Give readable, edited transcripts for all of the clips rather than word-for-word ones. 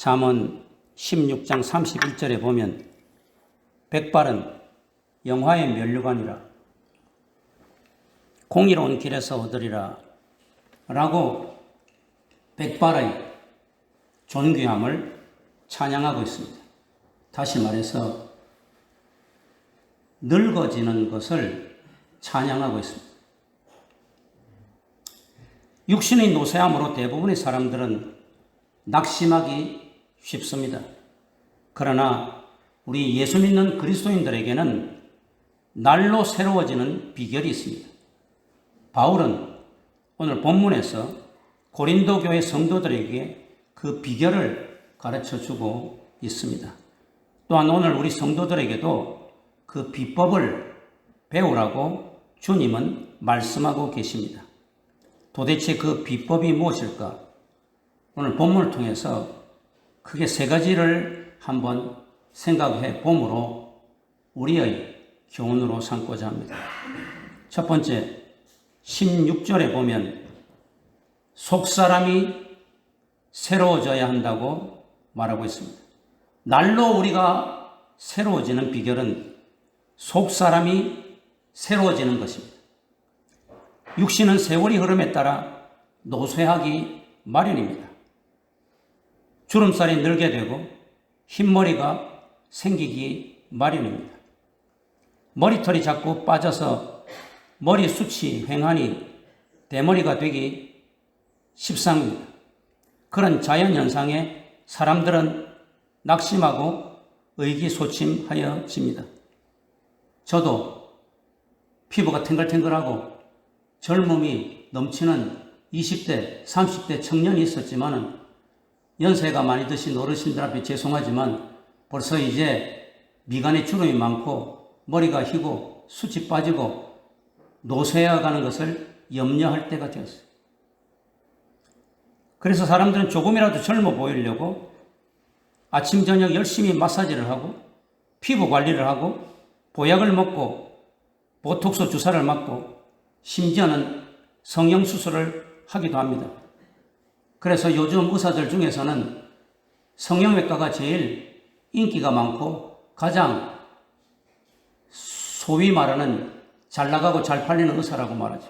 잠언 16장 31절에 보면 백발은 영화의 면류관이라 공의로운 길에서 얻으리라 라고 백발의 존귀함을 찬양하고 있습니다. 다시 말해서 늙어지는 것을 찬양하고 있습니다. 육신의 노쇠함으로 대부분의 사람들은 낙심하기 쉽습니다. 그러나 우리 예수 믿는 그리스도인들에게는 날로 새로워지는 비결이 있습니다. 바울은 오늘 본문에서 고린도 교회 성도들에게 그 비결을 가르쳐주고 있습니다. 또한 오늘 우리 성도들에게도 그 비법을 배우라고 주님은 말씀하고 계십니다. 도대체 그 비법이 무엇일까? 오늘 본문을 통해서 크게 세 가지를 한번 생각해 봄으로 우리의 교훈으로 삼고자 합니다. 첫 번째, 16절에 보면 속사람이 새로워져야 한다고 말하고 있습니다. 날로 우리가 새로워지는 비결은 속사람이 새로워지는 것입니다. 육신은 세월이 흐름에 따라 노쇠하기 마련입니다. 주름살이 늘게 되고 흰머리가 생기기 마련입니다. 머리털이 자꾸 빠져서 머리숱이 휑하니 대머리가 되기 십상입니다. 그런 자연현상에 사람들은 낙심하고 의기소침하여집니다. 저도 피부가 탱글탱글하고 젊음이 넘치는 20대, 30대 청년이 있었지만 연세가 많이 드신 어르신들 앞에 죄송하지만 벌써 이제 미간에 주름이 많고 머리가 희고 숱이 빠지고 노쇠해가는 것을 염려할 때가 되었어요. 그래서 사람들은 조금이라도 젊어 보이려고 아침 저녁 열심히 마사지를 하고 피부 관리를 하고 보약을 먹고 보톡스 주사를 맞고 심지어는 성형수술을 하기도 합니다. 그래서 요즘 의사들 중에서는 성형외과가 제일 인기가 많고 가장 소위 말하는 잘 나가고 잘 팔리는 의사라고 말하죠.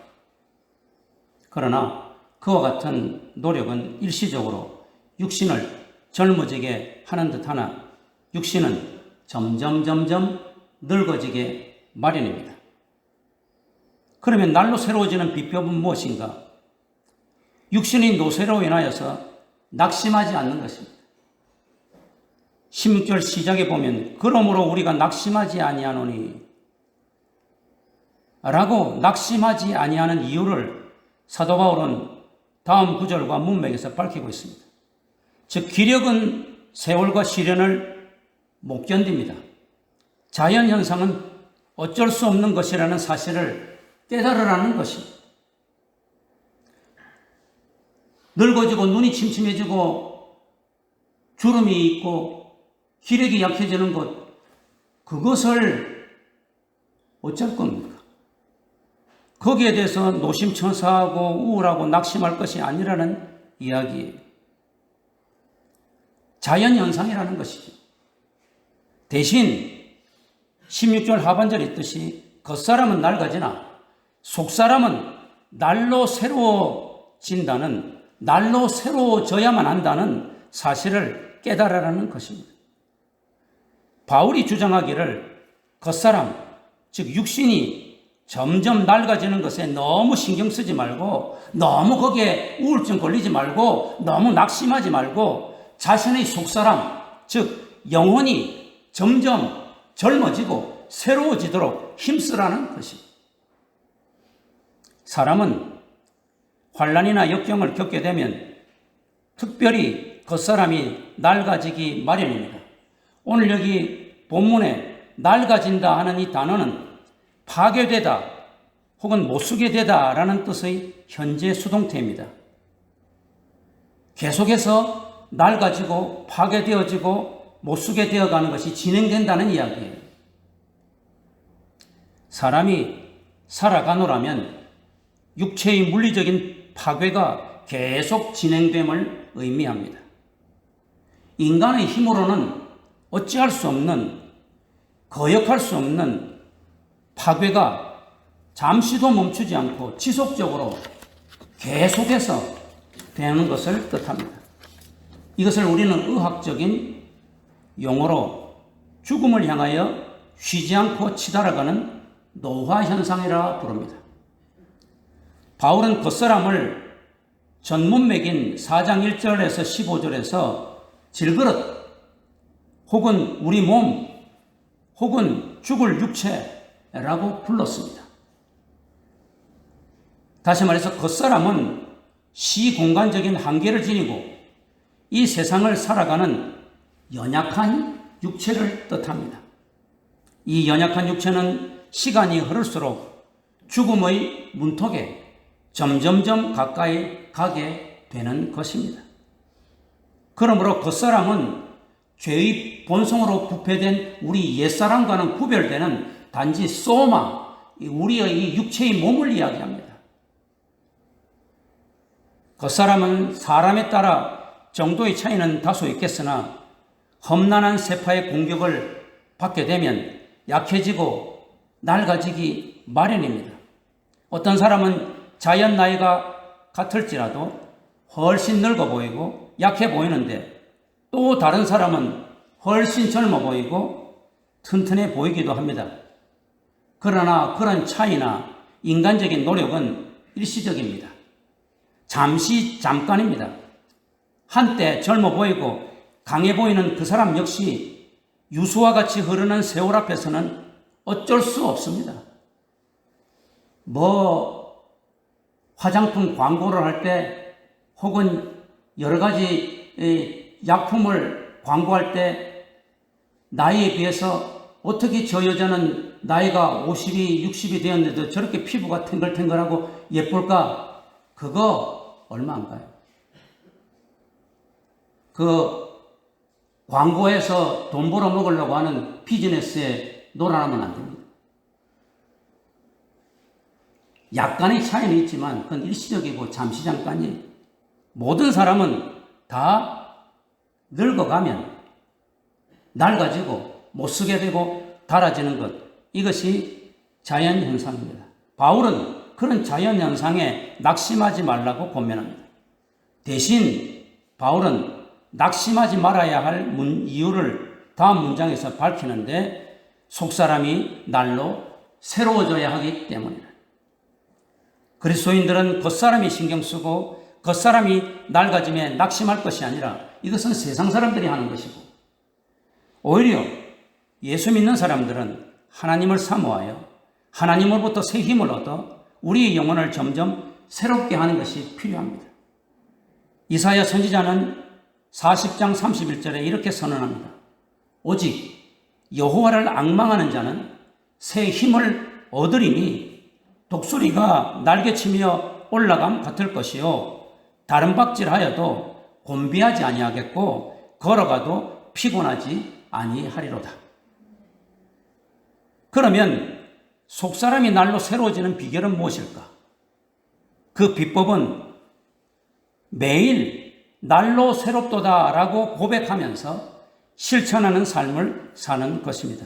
그러나 그와 같은 노력은 일시적으로 육신을 젊어지게 하는 듯 하나 육신은 점점 늙어지게 마련입니다. 그러면 날로 새로워지는 비법은 무엇인가? 육신의 노쇠로 인하여서 낙심하지 않는 것입니다. 16절 시작에 보면 그러므로 우리가 낙심하지 아니하노니 라고 낙심하지 아니하는 이유를 사도 바울은 다음 구절과 문맥에서 밝히고 있습니다. 즉 기력은 세월과 시련을 못 견딥니다. 자연현상은 어쩔 수 없는 것이라는 사실을 깨달으라는 것입니다. 늙어지고 눈이 침침해지고 주름이 있고 기력이 약해지는 것, 그것을 어쩔 겁니까? 거기에 대해서 노심천사하고 우울하고 낙심할 것이 아니라는 이야기예요. 자연현상이라는 것이죠. 대신 16절 하반절에 있듯이 겉사람은 낡아지나 속사람은 날로 새로워진다는, 날로 새로워져야만 한다는 사실을 깨달으라는 것입니다. 바울이 주장하기를 겉사람, 즉 육신이 점점 낡아지는 것에 너무 신경 쓰지 말고 너무 거기에 우울증 걸리지 말고 너무 낙심하지 말고 자신의 속사람, 즉 영혼이 점점 젊어지고 새로워지도록 힘쓰라는 것입니다. 사람은 환난이나 역경을 겪게 되면 특별히 겉사람이 낡아지기 마련입니다. 오늘 여기 본문에 낡아진다 하는 이 단어는 파괴되다 혹은 못쓰게 되다 라는 뜻의 현재 수동태입니다. 계속해서 낡아지고 파괴되어지고 못쓰게 되어가는 것이 진행된다는 이야기예요. 사람이 살아가노라면 육체의 물리적인 파괴가 계속 진행됨을 의미합니다. 인간의 힘으로는 어찌할 수 없는, 거역할 수 없는 파괴가 잠시도 멈추지 않고 지속적으로 계속해서 되는 것을 뜻합니다. 이것을 우리는 의학적인 용어로 죽음을 향하여 쉬지 않고 치달아가는 노화 현상이라 부릅니다. 바울은 겉사람을 전문맥인 4장 1절에서 15절에서 질그릇 혹은 우리 몸 혹은 죽을 육체라고 불렀습니다. 다시 말해서 겉사람은 시공간적인 한계를 지니고 이 세상을 살아가는 연약한 육체를 뜻합니다. 이 연약한 육체는 시간이 흐를수록 죽음의 문턱에 점점점 가까이 가게 되는 것입니다. 그러므로 겉사람은 죄의 본성으로 부패된 우리 옛사람과는 구별되는 단지 소마, 우리의 이 육체의 몸을 이야기합니다. 겉사람은 사람에 따라 정도의 차이는 다소 있겠으나 험난한 세파의 공격을 받게 되면 약해지고 낡아지기 마련입니다. 어떤 사람은 자연 나이가 같을지라도 훨씬 늙어 보이고 약해 보이는데 또 다른 사람은 훨씬 젊어 보이고 튼튼해 보이기도 합니다. 그러나 그런 차이나 인간적인 노력은 일시적입니다. 잠깐입니다. 한때 젊어 보이고 강해 보이는 그 사람 역시 유수와 같이 흐르는 세월 앞에서는 어쩔 수 없습니다. 화장품 광고를 할 때 혹은 여러 가지 약품을 광고할 때 나이에 비해서 어떻게 저 여자는 나이가 50이 60이 되었는데도 저렇게 피부가 탱글탱글하고 예쁠까? 그거 얼마 안 가요. 그 광고에서 돈 벌어 먹으려고 하는 비즈니스에 놀아나면 안 됩니다. 약간의 차이는 있지만 그건 일시적이고 잠시 잠깐이에요. 모든 사람은 다 늙어가면 낡아지고 못쓰게 되고 닳아지는 것, 이것이 자연현상입니다. 바울은 그런 자연현상에 낙심하지 말라고 권면합니다. 대신 바울은 낙심하지 말아야 할 이유를 다음 문장에서 밝히는데 속사람이 날로 새로워져야 하기 때문이다. 그리스도인들은 겉사람이 신경 쓰고 겉사람이 낡아짐에 낙심할 것이 아니라 이것은 세상 사람들이 하는 것이고, 오히려 예수 믿는 사람들은 하나님을 사모하여 하나님으로부터 새 힘을 얻어 우리의 영혼을 점점 새롭게 하는 것이 필요합니다. 이사야 선지자는 40장 31절에 이렇게 선언합니다. 오직 여호와를 앙망하는 자는 새 힘을 얻으리니 독수리가 날개치며 올라감 같을 것이요 다른 박질하여도 곤비하지 아니하겠고 걸어가도 피곤하지 아니하리로다. 그러면 속사람이 날로 새로워지는 비결은 무엇일까? 그 비법은 매일 날로 새롭도다라고 고백하면서 실천하는 삶을 사는 것입니다.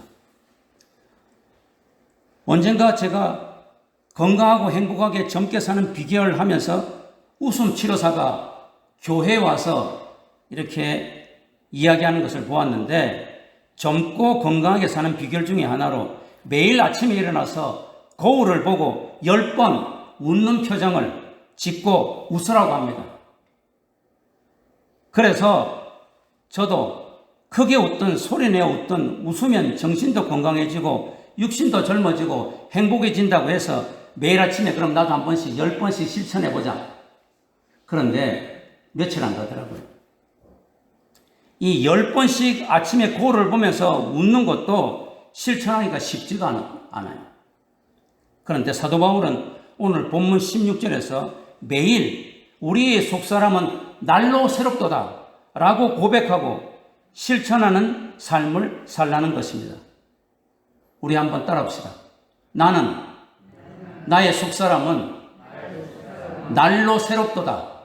언젠가 제가 건강하고 행복하게 젊게 사는 비결을 하면서 웃음 치료사가 교회에 와서 이렇게 이야기하는 것을 보았는데, 젊고 건강하게 사는 비결 중에 하나로 매일 아침에 일어나서 거울을 보고 10번 웃는 표정을 짓고 웃으라고 합니다. 그래서 저도 크게 웃든 소리내어 웃든 웃으면 정신도 건강해지고 육신도 젊어지고 행복해진다고 해서 매일 아침에 그럼 나도 한 번씩 10번씩 실천해보자. 그런데 며칠 안 가더라고요. 이 10번씩 아침에 거울을 보면서 웃는 것도 실천하기가 쉽지가 않아요. 그런데 사도 바울은 오늘 본문 16절에서 매일 우리의 속사람은 날로 새롭도다 라고 고백하고 실천하는 삶을 살라는 것입니다. 우리 한번 따라합시다. 나는 나의 속사람은 날로 새롭도다.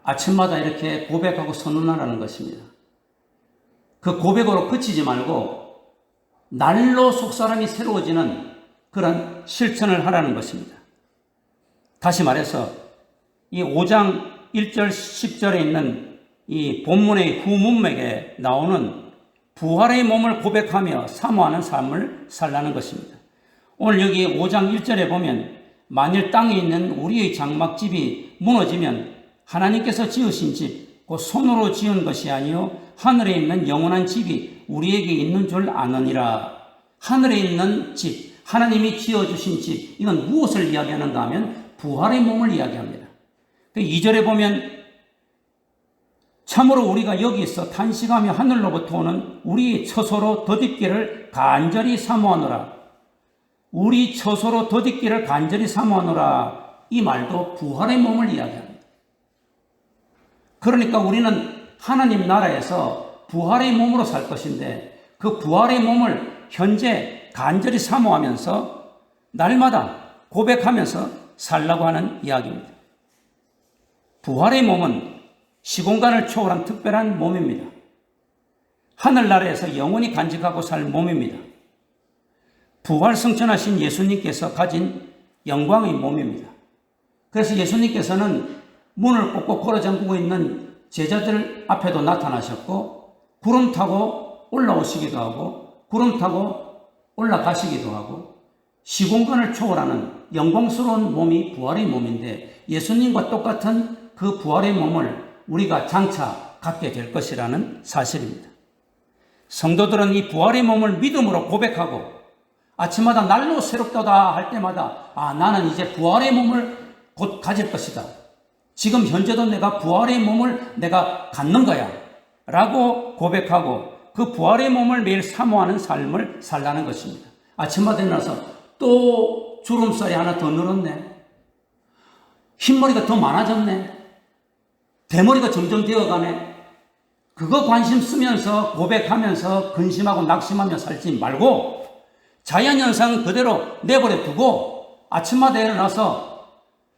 아침마다 이렇게 고백하고 선언하라는 것입니다. 그 고백으로 그치지 말고 날로 속사람이 새로워지는 그런 실천을 하라는 것입니다. 다시 말해서 이 5장 1절 10절에 있는 이 본문의 후문맥에 나오는 부활의 몸을 고백하며 사모하는 삶을 살라는 것입니다. 오늘 여기 5장 1절에 보면 만일 땅에 있는 우리의 장막집이 무너지면 하나님께서 지으신 집, 곧 손으로 지은 것이 아니요 하늘에 있는 영원한 집이 우리에게 있는 줄 아느니라. 하늘에 있는 집, 하나님이 지어주신 집, 이건 무엇을 이야기하는가 하면 부활의 몸을 이야기합니다. 2절에 보면 참으로 우리가 여기서 탄식하며 하늘로부터 오는 우리 처소로 덧입기를 간절히 사모하노라. 우리 처소로 덧입기를 간절히 사모하노라. 이 말도 부활의 몸을 이야기합니다. 그러니까 우리는 하나님 나라에서 부활의 몸으로 살 것인데 그 부활의 몸을 현재 간절히 사모하면서 날마다 고백하면서 살라고 하는 이야기입니다. 부활의 몸은 시공간을 초월한 특별한 몸입니다. 하늘나라에서 영원히 간직하고 살 몸입니다. 부활승천하신 예수님께서 가진 영광의 몸입니다. 그래서 예수님께서는 문을 꼭꼭 걸어 잠그고 있는 제자들 앞에도 나타나셨고 구름 타고 올라오시기도 하고 구름 타고 올라가시기도 하고 시공간을 초월하는 영광스러운 몸이 부활의 몸인데 예수님과 똑같은 그 부활의 몸을 우리가 장차 갖게 될 것이라는 사실입니다. 성도들은 이 부활의 몸을 믿음으로 고백하고 아침마다 날로 새롭도다 할 때마다 나는 이제 부활의 몸을 곧 가질 것이다. 지금 현재도 내가 부활의 몸을 내가 갖는 거야 라고 고백하고 그 부활의 몸을 매일 사모하는 삶을 살라는 것입니다. 아침마다 일어나서 또 주름살이 하나 더 늘었네. 흰머리가 더 많아졌네. 대머리가 점점 되어가네. 그거 관심 쓰면서 고백하면서 근심하고 낙심하며 살지 말고 자연현상 그대로 내버려 두고 아침마다 일어나서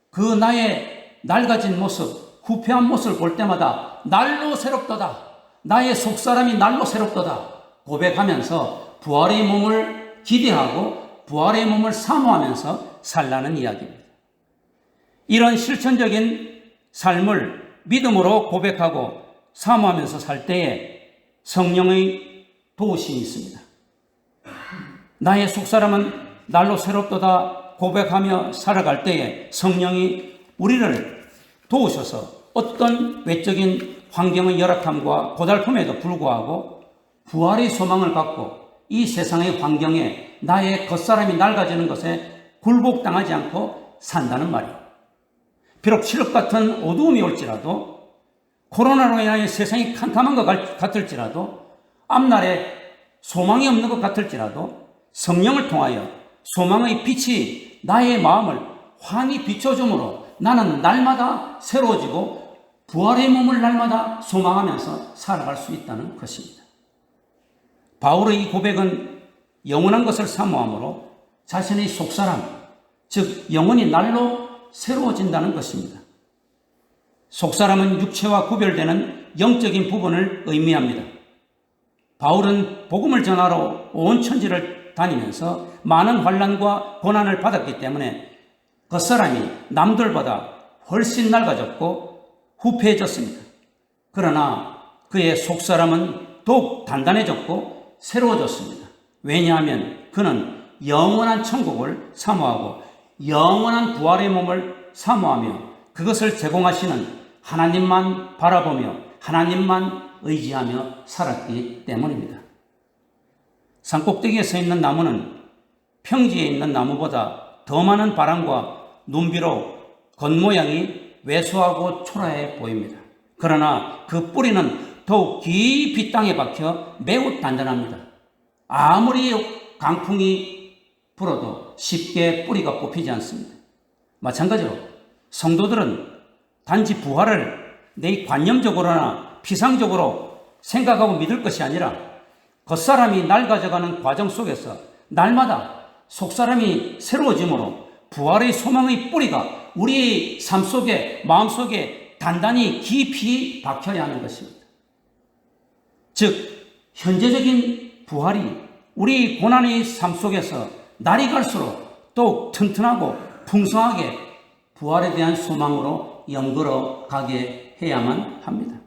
그 나의 낡아진 모습, 후패한 모습을 볼 때마다 날로 새롭도다. 나의 속사람이 날로 새롭도다. 고백하면서 부활의 몸을 기대하고 부활의 몸을 사모하면서 살라는 이야기입니다. 이런 실천적인 삶을 믿음으로 고백하고 사모하면서 살 때에 성령의 도우심이 있습니다. 나의 속사람은 날로 새롭도다 고백하며 살아갈 때에 성령이 우리를 도우셔서 어떤 외적인 환경의 열악함과 고달픔에도 불구하고 부활의 소망을 갖고 이 세상의 환경에 나의 겉사람이 낡아지는 것에 굴복당하지 않고 산다는 말이에요. 비록 칠흑 같은 어두움이 올지라도 코로나로 인하여 세상이 캄캄한 것 같을지라도 앞날에 소망이 없는 것 같을지라도 성령을 통하여 소망의 빛이 나의 마음을 환히 비춰줌으로 나는 날마다 새로워지고 부활의 몸을 날마다 소망하면서 살아갈 수 있다는 것입니다. 바울의 이 고백은 영원한 것을 사모함으로 자신의 속사람, 즉 영혼이 날로 새로워진다는 것입니다. 속사람은 육체와 구별되는 영적인 부분을 의미합니다. 바울은 복음을 전하러 온 천지를 다니면서 많은 환난과 고난을 받았기 때문에 겉사람이 남들보다 훨씬 낡아졌고 후패해졌습니다. 그러나 그의 속사람은 더욱 단단해졌고 새로워졌습니다. 왜냐하면 그는 영원한 천국을 사모하고 영원한 부활의 몸을 사모하며 그것을 제공하시는 하나님만 바라보며 하나님만 의지하며 살았기 때문입니다. 산꼭대기에 서 있는 나무는 평지에 있는 나무보다 더 많은 바람과 눈비로 겉모양이 왜소하고 초라해 보입니다. 그러나 그 뿌리는 더욱 깊이 땅에 박혀 매우 단단합니다. 아무리 강풍이 불어도 쉽게 뿌리가 뽑히지 않습니다. 마찬가지로 성도들은 단지 부활을 내 관념적으로나 피상적으로 생각하고 믿을 것이 아니라 겉사람이 낡아져가는 과정 속에서 날마다 속사람이 새로워짐으로 부활의 소망의 뿌리가 우리의 삶 속에 마음 속에 단단히 깊이 박혀야 하는 것입니다. 즉 현재적인 부활이 우리 고난의 삶 속에서 날이 갈수록 더욱 튼튼하고 풍성하게 부활에 대한 소망으로 연걸어 가게 해야만 합니다.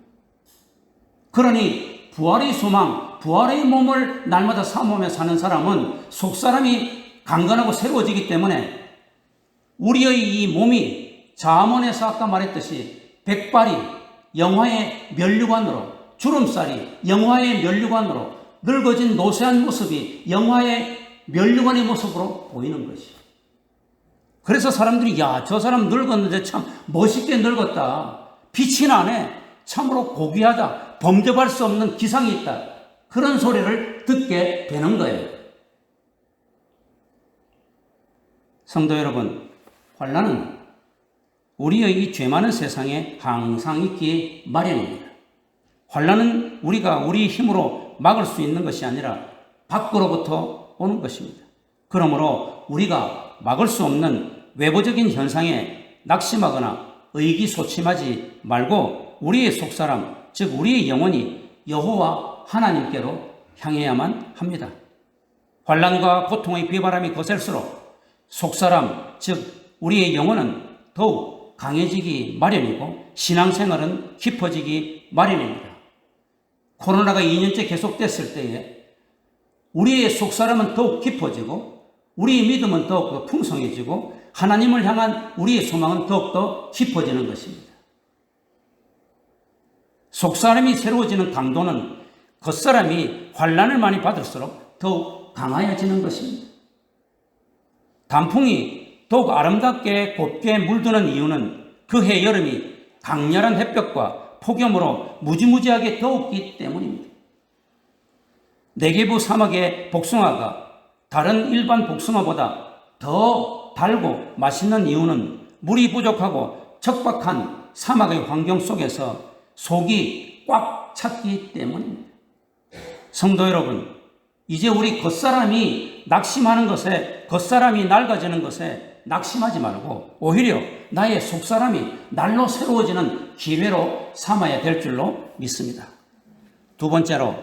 그러니 부활의 소망, 부활의 몸을 날마다 사모하며 사는 사람은 속사람이 강건하고 새로워지기 때문에 우리의 이 몸이 잠언에서 아까 말했듯이 백발이 영화의 면류관으로, 주름살이 영화의 면류관으로, 늙어진 노쇠한 모습이 영화의 면류관의 모습으로 보이는 것이. 그래서 사람들이 야, 저 사람 늙었는데 참 멋있게 늙었다. 빛이 나네. 참으로 고귀하다. 범접할 수 없는 기상이 있다. 그런 소리를 듣게 되는 거예요. 성도 여러분, 환난은 우리의 이 죄 많은 세상에 항상 있기 마련입니다. 환난은 우리가 우리 힘으로 막을 수 있는 것이 아니라 밖으로부터 오는 것입니다. 그러므로 우리가 막을 수 없는 외부적인 현상에 낙심하거나 의기소침하지 말고 우리의 속사람, 즉 우리의 영혼이 여호와 하나님께로 향해야만 합니다. 환난과 고통의 비바람이 거셀수록 속사람, 즉 우리의 영혼은 더욱 강해지기 마련이고 신앙생활은 깊어지기 마련입니다. 코로나가 2년째 계속됐을 때에 우리의 속사람은 더욱 깊어지고 우리의 믿음은 더욱더 풍성해지고 하나님을 향한 우리의 소망은 더욱더 깊어지는 것입니다. 속사람이 새로워지는 강도는 겉사람이 환난을 많이 받을수록 더욱 강하여지는 것입니다. 단풍이 더욱 아름답게 곱게 물드는 이유는 그해 여름이 강렬한 햇볕과 폭염으로 무지무지하게 더웠기 때문입니다. 네게부 사막의 복숭아가 다른 일반 복숭아보다 더 달고 맛있는 이유는 물이 부족하고 척박한 사막의 환경 속에서 속이 꽉 찼기 때문입니다. 성도 여러분, 이제 우리 겉사람이 낙심하는 것에, 겉사람이 낡아지는 것에 낙심하지 말고 오히려 나의 속사람이 날로 새로워지는 기회로 삼아야 될 줄로 믿습니다. 두 번째로,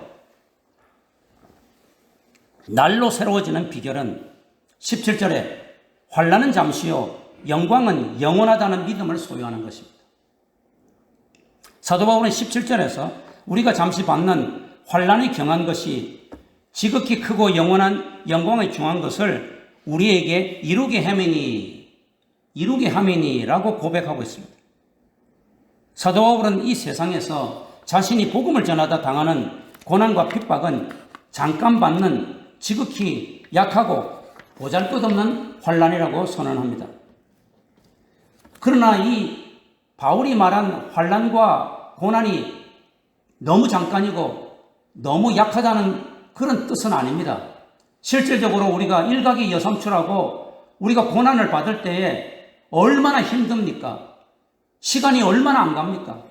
날로 새로워지는 비결은 17절에 환난은 잠시요 영광은 영원하다는 믿음을 소유하는 것입니다. 사도 바울은 17절에서 우리가 잠시 받는 환난이 경한 것이 지극히 크고 영원한 영광에 중한 것을 우리에게 이루게 하매니라고 고백하고 있습니다. 사도 바울은 이 세상에서 자신이 복음을 전하다 당하는 고난과 핍박은 잠깐 받는 지극히 약하고 보잘것없는 환난이라고 선언합니다. 그러나 이 바울이 말한 환난과 고난이 너무 잠깐이고 너무 약하다는 그런 뜻은 아닙니다. 실질적으로 우리가 일각이 여삼출하고 우리가 고난을 받을 때에 얼마나 힘듭니까? 시간이 얼마나 안 갑니까?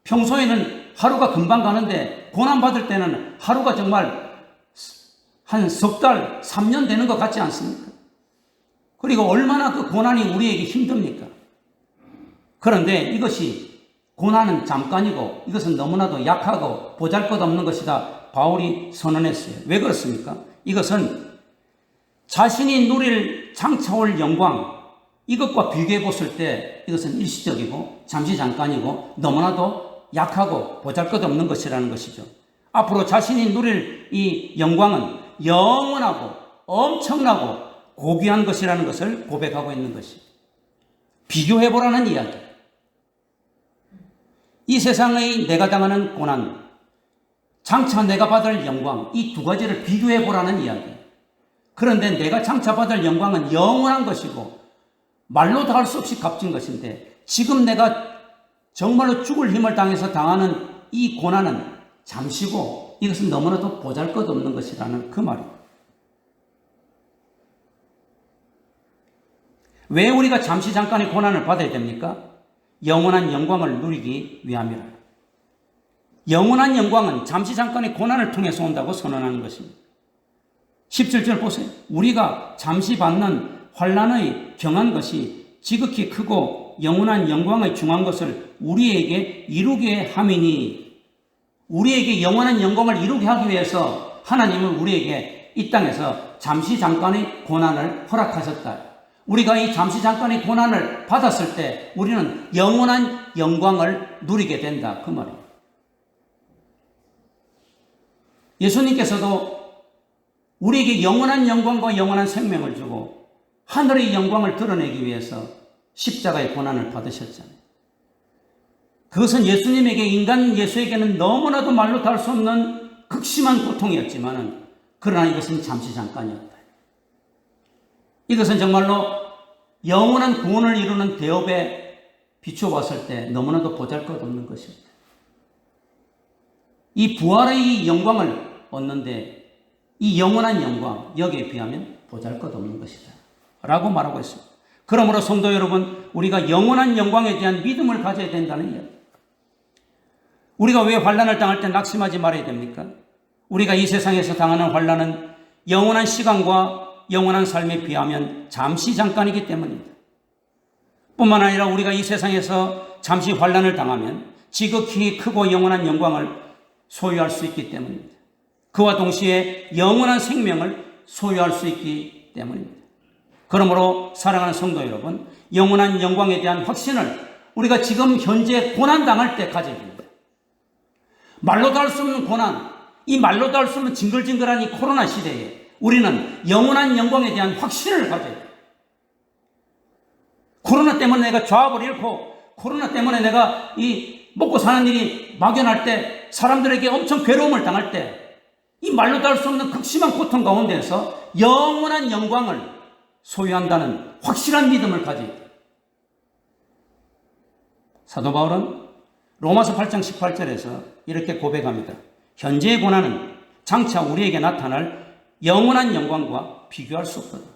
평소에는 하루가 금방 가는데 고난받을 때는 하루가 정말 한 석 달, 3년 되는 것 같지 않습니까? 그리고 얼마나 그 고난이 우리에게 힘듭니까? 그런데 이것이 고난은 잠깐이고 이것은 너무나도 약하고 보잘것없는 것이다. 바울이 선언했어요. 왜 그렇습니까? 이것은 자신이 누릴 장차올 영광, 이것과 비교해 봤을 때 이것은 일시적이고 잠시 잠깐이고 너무나도 약하고 보잘것없는 것이라는 것이죠. 앞으로 자신이 누릴 이 영광은 영원하고 엄청나고 고귀한 것이라는 것을 고백하고 있는 것이 비교해 보라는 이야기. 이 세상의 내가 당하는 고난, 장차 내가 받을 영광, 이 두 가지를 비교해 보라는 이야기. 그런데 내가 장차 받을 영광은 영원한 것이고 말로 다 할 수 없이 값진 것인데 지금 내가 정말로 죽을 힘을 당해서 당하는 이 고난은 잠시고 이것은 너무나도 보잘것없는 것이라는 그 말입니다. 왜 우리가 잠시 잠깐의 고난을 받아야 됩니까? 영원한 영광을 누리기 위함이라. 영원한 영광은 잠시 잠깐의 고난을 통해서 온다고 선언하는 것입니다. 17절 보세요. 우리가 잠시 받는 환난의 경한 것이 지극히 크고 영원한 영광의 중한 것을 우리에게 이루게 함이니, 우리에게 영원한 영광을 이루게 하기 위해서 하나님은 우리에게 이 땅에서 잠시 잠깐의 고난을 허락하셨다. 우리가 이 잠시 잠깐의 고난을 받았을 때 우리는 영원한 영광을 누리게 된다, 그 말이에요. 예수님께서도 우리에게 영원한 영광과 영원한 생명을 주고 하늘의 영광을 드러내기 위해서 십자가의 고난을 받으셨잖아요. 그것은 예수님에게, 인간 예수에게는 너무나도 말로 다 할 수 없는 극심한 고통이었지만, 그러나 이것은 잠시 잠깐이었다. 이것은 정말로 영원한 구원을 이루는 대업에 비춰봤을 때 너무나도 보잘것없는 것이었다. 이 부활의 영광을 얻는데 이 영원한 영광, 여기에 비하면 보잘것없는 것이다 라고 말하고 있습니다. 그러므로 성도 여러분, 우리가 영원한 영광에 대한 믿음을 가져야 된다는 이야기. 우리가 왜 환난을 당할 때 낙심하지 말아야 됩니까? 우리가 이 세상에서 당하는 환난은 영원한 시간과 영원한 삶에 비하면 잠시 잠깐이기 때문입니다. 뿐만 아니라 우리가 이 세상에서 잠시 환난을 당하면 지극히 크고 영원한 영광을 소유할 수 있기 때문입니다. 그와 동시에 영원한 생명을 소유할 수 있기 때문입니다. 그러므로 사랑하는 성도 여러분, 영원한 영광에 대한 확신을 우리가 지금 현재 고난당할 때 가져야 됩니다. 말로도 할 수 없는 고난, 이 말로도 할 수 없는 징글징글한 이 코로나 시대에 우리는 영원한 영광에 대한 확신을 가져야 돼요. 코로나 때문에 내가 좌업을 잃고, 코로나 때문에 내가 이 먹고 사는 일이 막연할 때, 사람들에게 엄청 괴로움을 당할 때, 이 말로도 할 수 없는 극심한 고통 가운데에서 영원한 영광을 소유한다는 확실한 믿음을 가져야 돼요. 사도 바울은 로마서 8장 18절에서 이렇게 고백합니다. 현재의 고난은 장차 우리에게 나타날 영원한 영광과 비교할 수 없거든.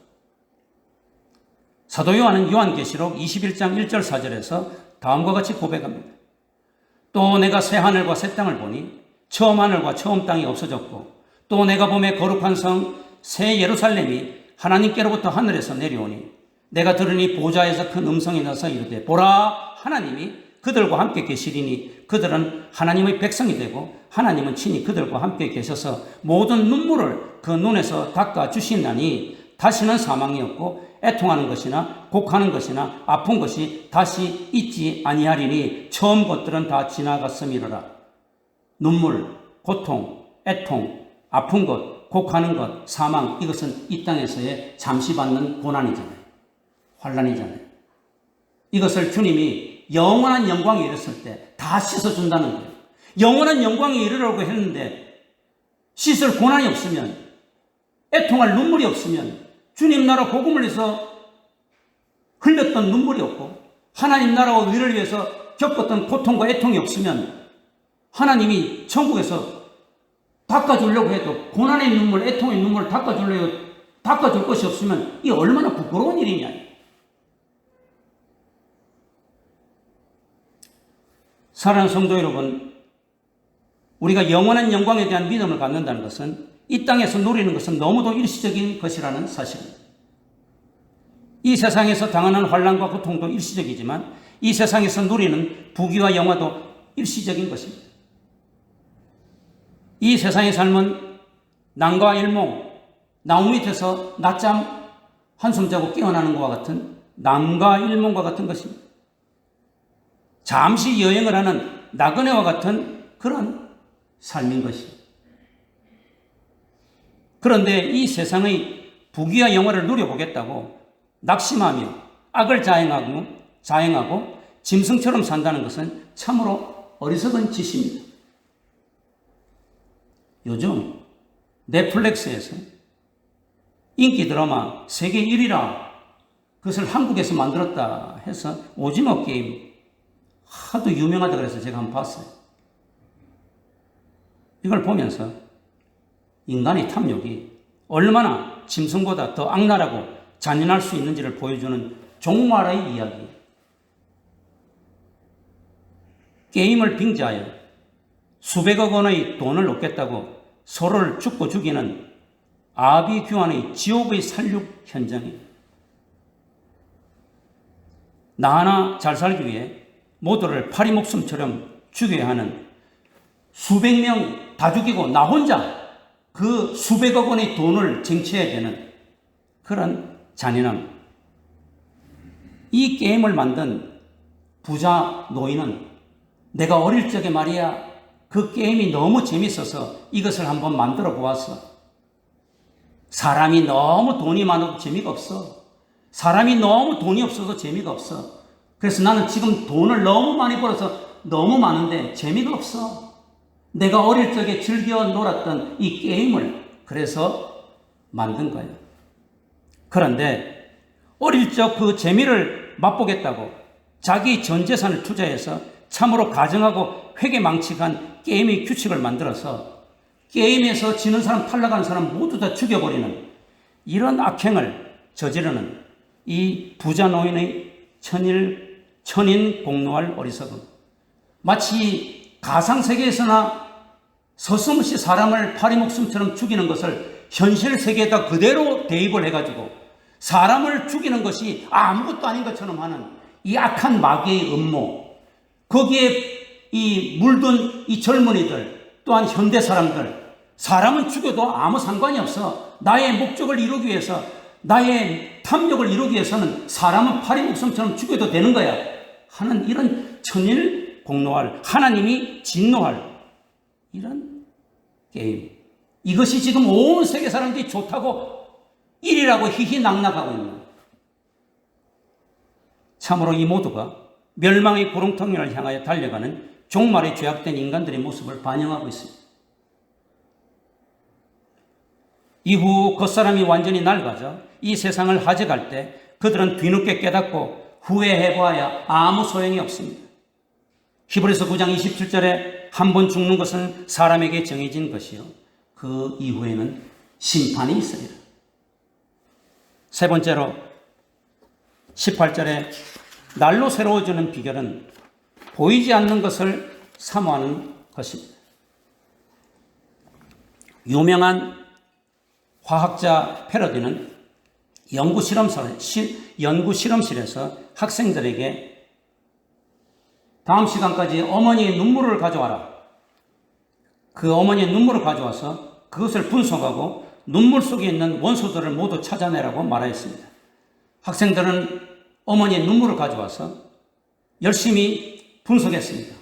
사도 요한은 요한계시록 21장 1절 4절에서 다음과 같이 고백합니다. 또 내가 새 하늘과 새 땅을 보니 처음 하늘과 처음 땅이 없어졌고, 또 내가 보매 거룩한 성 새 예루살렘이 하나님께로부터 하늘에서 내려오니, 내가 들으니 보좌에서 큰 음성이 나서 이르되, 보라, 하나님이 그들과 함께 계시리니 그들은 하나님의 백성이 되고 하나님은 친히 그들과 함께 계셔서 모든 눈물을 그 눈에서 닦아 주시나니, 다시는 사망이 없고 애통하는 것이나 곡하는 것이나 아픈 것이 다시 있지 아니하리니 처음 것들은 다 지나갔음이로라. 눈물, 고통, 애통, 아픈 것, 곡하는 것, 사망, 이것은 이 땅에서의 잠시 받는 고난이잖아요. 환난이잖아요. 이것을 주님이 영원한 영광에 이르렀을 때 다 씻어준다는 거예요. 영원한 영광에 이르려고 했는데 씻을 고난이 없으면, 애통할 눈물이 없으면, 주님 나라 복음을 위해서 흘렸던 눈물이 없고 하나님 나라와 의를 위해서 겪었던 고통과 애통이 없으면, 하나님이 천국에서 닦아주려고 해도 고난의 눈물, 애통의 눈물을 닦아줄 것이 없으면 이 얼마나 부끄러운 일이냐. 사랑하는 성도 여러분, 우리가 영원한 영광에 대한 믿음을 갖는다는 것은 이 땅에서 누리는 것은 너무도 일시적인 것이라는 사실입니다. 이 세상에서 당하는 환난과 고통도 일시적이지만 이 세상에서 누리는 부귀와 영화도 일시적인 것입니다. 이 세상의 삶은 난과 일몽, 나무 밑에서 낮잠 한숨 자고 깨어나는 것과 같은, 남과 일몽과 같은 것입니다. 잠시 여행을 하는 나그네와 같은 그런 삶인 것입니다. 그런데 이 세상의 부귀와 영화를 누려보겠다고 낙심하며 악을 자행하고 짐승처럼 산다는 것은 참으로 어리석은 짓입니다. 요즘 넷플릭스에서 인기 드라마 세계 1위라, 그것을 한국에서 만들었다 해서 오징어 게임 하도 유명하다 그래서 제가 한번 봤어요. 이걸 보면서 인간의 탐욕이 얼마나 짐승보다 더 악랄하고 잔인할 수 있는지를 보여주는 종말의 이야기. 게임을 빙자하여 수백억 원의 돈을 얻겠다고 서로를 죽고 죽이는 아비규환의 지옥의 살육 현장이에요. 나 하나 잘 살기 위해 모두를 파리 목숨처럼 죽여야 하는 수백 명 다 죽이고 나 혼자 그 수백억 원의 돈을 쟁취해야 되는 그런 잔인함. 이 게임을 만든 부자 노인은 내가 어릴 적에 말이야 그 게임이 너무 재밌어서 이것을 한번 만들어 보았어. 사람이 너무 돈이 많아도 재미가 없어. 사람이 너무 돈이 없어도 재미가 없어. 그래서 나는 지금 돈을 너무 많이 벌어서 너무 많은데 재미가 없어. 내가 어릴 적에 즐겨 놀았던 이 게임을 그래서 만든 거예요. 그런데 어릴 적 그 재미를 맛보겠다고 자기 전 재산을 투자해서 참으로 가정하고 회개망측한 게임의 규칙을 만들어서 게임에서 지는 사람 탈락하는 사람 모두 다 죽여버리는 이런 악행을 저지르는 이 부자 노인의 천인 공노할 어리석음. 마치 가상세계에서나 서슴없이 사람을 파리 목숨처럼 죽이는 것을 현실 세계에다 그대로 대입을 해가지고 사람을 죽이는 것이 아무것도 아닌 것처럼 하는 이 악한 마귀의 음모, 거기에 이 물든 이 젊은이들 또한 현대 사람들, 사람은 죽여도 아무 상관이 없어. 나의 목적을 이루기 위해서, 나의 탐욕을 이루기 위해서는 사람은 파리 목숨처럼 죽여도 되는 거야 하는 이런 천일공노할, 하나님이 진노할 이런 게임. 이것이 지금 온 세계 사람들이 좋다고 일이라고 희희낙낙하고 있는 거예요. 참으로 이 모두가 멸망의 구렁텅이를 향하여 달려가는 종말에 죄악된 인간들의 모습을 반영하고 있습니다. 이후 겉사람이 완전히 낡아져 이 세상을 하져갈 때 그들은 뒤늦게 깨닫고 후회해보아야 아무 소용이 없습니다. 히브리서 9장 27절에 한 번 죽는 것은 사람에게 정해진 것이요 그 이후에는 심판이 있으리라. 세 번째로 18절에 날로 새로워지는 비결은 보이지 않는 것을 사모하는 것입니다. 유명한 화학자 패러디는 연구 실험실에서 학생들에게 다음 시간까지 어머니의 눈물을 가져와라. 그 어머니의 눈물을 가져와서 그것을 분석하고 눈물 속에 있는 원소들을 모두 찾아내라고 말하였습니다. 학생들은 어머니의 눈물을 가져와서 열심히 분석했습니다.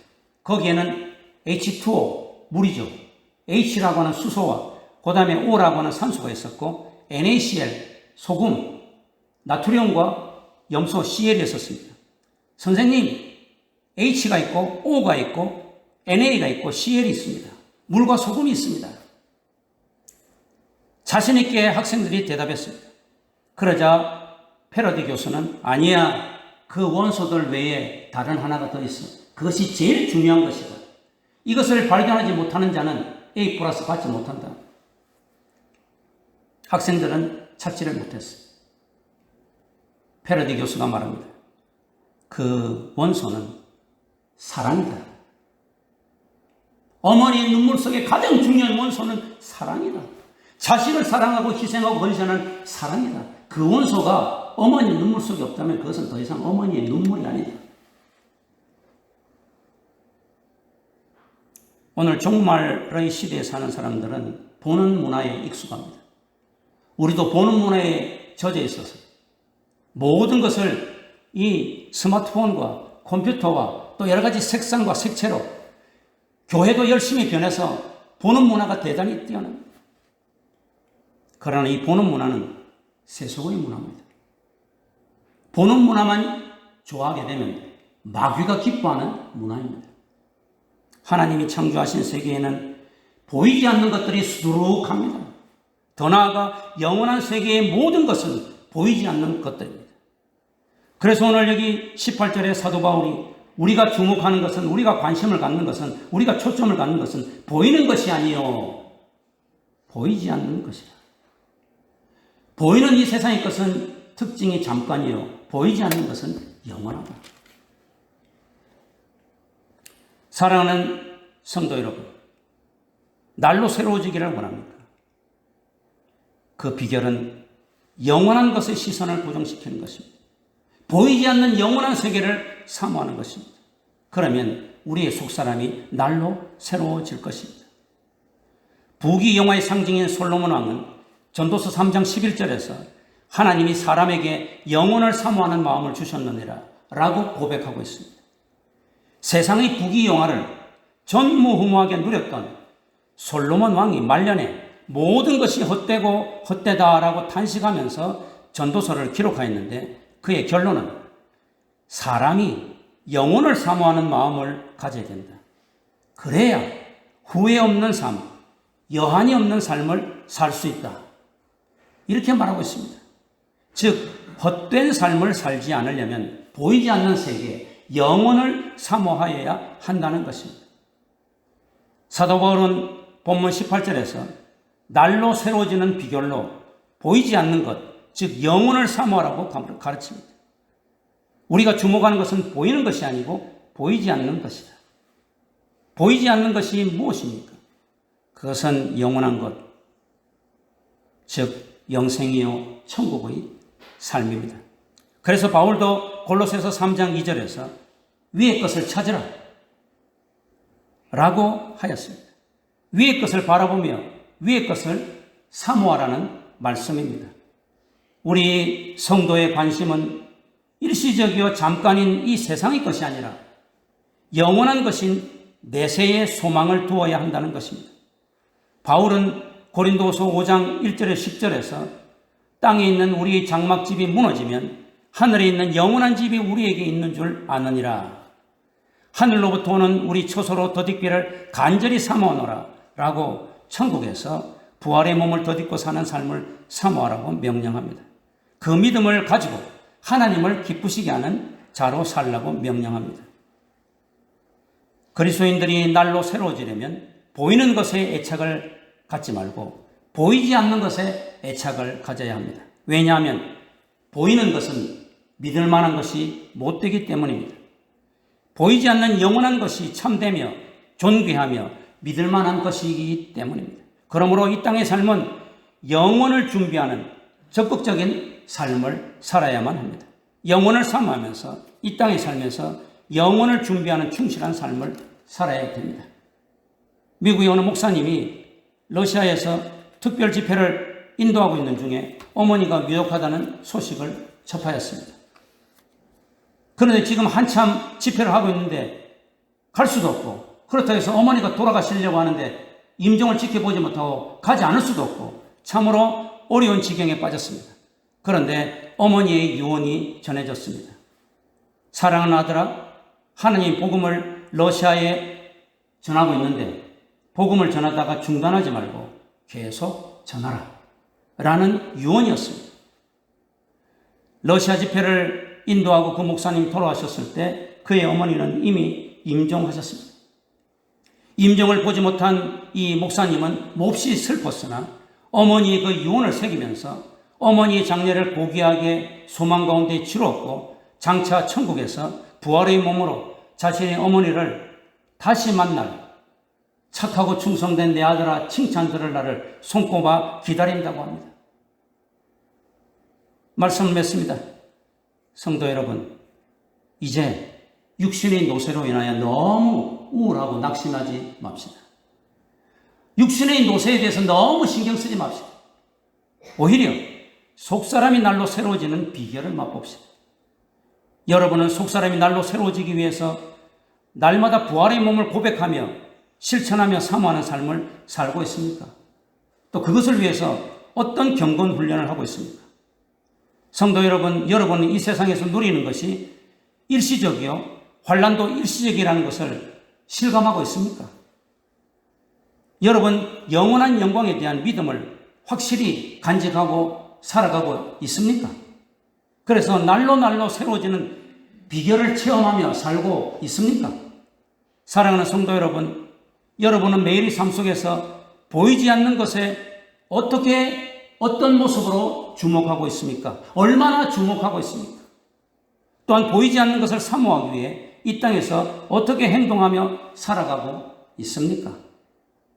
거기에는 H2O, 물이죠. H라고 하는 수소와 그 다음에 O라고 하는 산소가 있었고 NaCl, 소금, 나트륨과 염소 Cl이 있었습니다. 선생님, H가 있고 O가 있고 NA가 있고 CL이 있습니다. 물과 소금이 있습니다. 자신 있게 학생들이 대답했습니다. 그러자 패러디 교수는 아니야, 그 원소들 외에 다른 하나가 더 있어. 그것이 제일 중요한 것이다. 이것을 발견하지 못하는 자는 A+ 받지 못한다. 학생들은 찾지를 못했어요. 패러디 교수가 말합니다. 그 원소는 사랑이다. 어머니의 눈물 속에 가장 중요한 원소는 사랑이다. 자식을 사랑하고 희생하고 헌신하는 사랑이다. 그 원소가 어머니의 눈물 속에 없다면 그것은 더 이상 어머니의 눈물이 아니다. 오늘 종말의 시대에 사는 사람들은 보는 문화에 익숙합니다. 우리도 보는 문화에 젖어 있어서 모든 것을 이 스마트폰과 컴퓨터와 또 여러 가지 색상과 색채로 교회도 열심히 변해서 보는 문화가 대단히 뛰어납니다. 그러나 이 보는 문화는 세속의 문화입니다. 보는 문화만 좋아하게 되면 마귀가 기뻐하는 문화입니다. 하나님이 창조하신 세계에는 보이지 않는 것들이 수두룩합니다. 더 나아가 영원한 세계의 모든 것은 보이지 않는 것들입니다. 그래서 오늘 여기 18절에 사도 바울이 우리가 주목하는 것은, 우리가 관심을 갖는 것은, 우리가 초점을 갖는 것은 보이는 것이 아니요 보이지 않는 것이다. 보이는 이 세상의 것은 특징이 잠깐이요 보이지 않는 것은 영원하다. 사랑하는 성도 여러분, 날로 새로워지기를 원합니다. 그 비결은 영원한 것의 시선을 고정시키는 것입니다. 보이지 않는 영원한 세계를 사모하는 것입니다. 그러면 우리의 속사람이 날로 새로워질 것입니다. 부귀영화의 상징인 솔로몬 왕은 전도서 3장 11절에서 하나님이 사람에게 영혼을 사모하는 마음을 주셨느니라 라고 고백하고 있습니다. 세상의 부귀영화를 전무후무하게 누렸던 솔로몬 왕이 말년에 모든 것이 헛되고 헛되다라고 탄식하면서 전도서를 기록하였는데 그의 결론은 사람이 영혼을 사모하는 마음을 가져야 된다. 그래야 후회 없는 삶, 여한이 없는 삶을 살 수 있다. 이렇게 말하고 있습니다. 즉 헛된 삶을 살지 않으려면 보이지 않는 세계, 영혼을 사모하여야 한다는 것입니다. 사도 바울은 본문 18절에서 날로 새로워지는 비결로 보이지 않는 것, 즉 영혼을 사모하라고 가르칩니다. 우리가 주목하는 것은 보이는 것이 아니고 보이지 않는 것이다. 보이지 않는 것이 무엇입니까? 그것은 영원한 것, 즉 영생이요 천국의 삶입니다. 그래서 바울도 골로새서 3장 2절에서 위의 것을 찾으라 라고 하였습니다. 위의 것을 바라보며 위의 것을 사모하라는 말씀입니다. 우리 성도의 관심은 일시적이요 잠깐인 이 세상의 것이 아니라 영원한 것인 내세의 소망을 두어야 한다는 것입니다. 바울은 고린도서 5장 1절에 10절에서 땅에 있는 우리의 장막집이 무너지면 하늘에 있는 영원한 집이 우리에게 있는 줄 아느니라. 하늘로부터 오는 우리 초소로 덧입기를 간절히 사모하노라 라고 천국에서 부활의 몸을 덧입고 사는 삶을 사모하라고 명령합니다. 그 믿음을 가지고 하나님을 기쁘시게 하는 자로 살라고 명령합니다. 그리스도인들이 날로 새로워지려면 보이는 것에 애착을 갖지 말고 보이지 않는 것에 애착을 가져야 합니다. 왜냐하면 보이는 것은 믿을 만한 것이 못 되기 때문입니다. 보이지 않는 영원한 것이 참되며 존귀하며 믿을 만한 것이기 때문입니다. 그러므로 이 땅의 삶은 영혼을 준비하는 적극적인 삶을 살아야만 합니다. 영혼을 사모하면서 이 땅에 살면서 영혼을 준비하는 충실한 삶을 살아야 됩니다. 미국의 어느 목사님이 러시아에서 특별 집회를 인도하고 있는 중에 어머니가 위독하다는 소식을 접하였습니다. 그런데 지금 한참 집회를 하고 있는데 갈 수도 없고, 그렇다고 해서 어머니가 돌아가시려고 하는데 임종을 지켜보지 못하고 가지 않을 수도 없고 참으로 어려운 지경에 빠졌습니다. 그런데 어머니의 유언이 전해졌습니다. 사랑하는 아들아, 하나님 복음을 러시아에 전하고 있는데 복음을 전하다가 중단하지 말고 계속 전하라 라는 유언이었습니다. 러시아 집회를 인도하고 그 목사님 돌아가셨을 때 그의 어머니는 이미 임종하셨습니다. 임종을 보지 못한 이 목사님은 몹시 슬펐으나 어머니의 그 유언을 새기면서 어머니의 장례를 고귀하게 소망 가운데 치루었고 장차 천국에서 부활의 몸으로 자신의 어머니를 다시 만날 착하고 충성된 내 아들아 칭찬 들을 날을 손꼽아 기다린다고 합니다. 말씀을 맺습니다. 성도 여러분, 이제 육신의 노쇠로 인하여 너무 우울하고 낙심하지 맙시다. 육신의 노쇠에 대해서 너무 신경 쓰지 맙시다. 오히려 속사람이 날로 새로워지는 비결을 맛봅시다. 여러분은 속사람이 날로 새로워지기 위해서 날마다 부활의 몸을 고백하며 실천하며 사모하는 삶을 살고 있습니까? 또 그것을 위해서 어떤 경건 훈련을 하고 있습니까? 성도 여러분, 여러분은 이 세상에서 누리는 것이 일시적이요, 환난도 일시적이라는 것을 실감하고 있습니까? 여러분, 영원한 영광에 대한 믿음을 확실히 간직하고 살아가고 있습니까? 그래서 날로 새로워지는 비결을 체험하며 살고 있습니까? 사랑하는 성도 여러분, 여러분은 매일의 삶 속에서 보이지 않는 것에 어떤 모습으로 주목하고 있습니까? 얼마나 주목하고 있습니까? 또한 보이지 않는 것을 사모하기 위해 이 땅에서 어떻게 행동하며 살아가고 있습니까?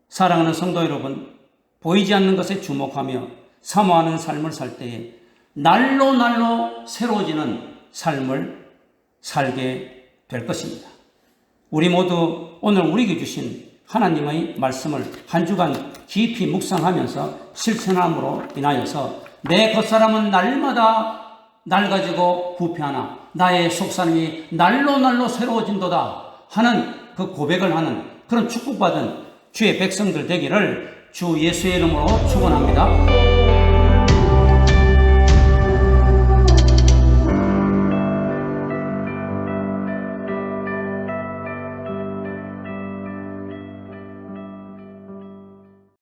사랑하는 성도 여러분, 보이지 않는 것에 주목하며 사모하는 삶을 살 때에 날로 새로워지는 삶을 살게 될 것입니다. 우리 모두 오늘 우리에게 주신 하나님의 말씀을 한 주간 깊이 묵상하면서 실천함으로 인하여서 내 겉사람은 날마다 낡아지고 부패하나 나의 속사람이 날로 새로워진도다 하는 그 고백을 하는 그런 축복받은 주의 백성들 되기를 주 예수의 이름으로 축원합니다.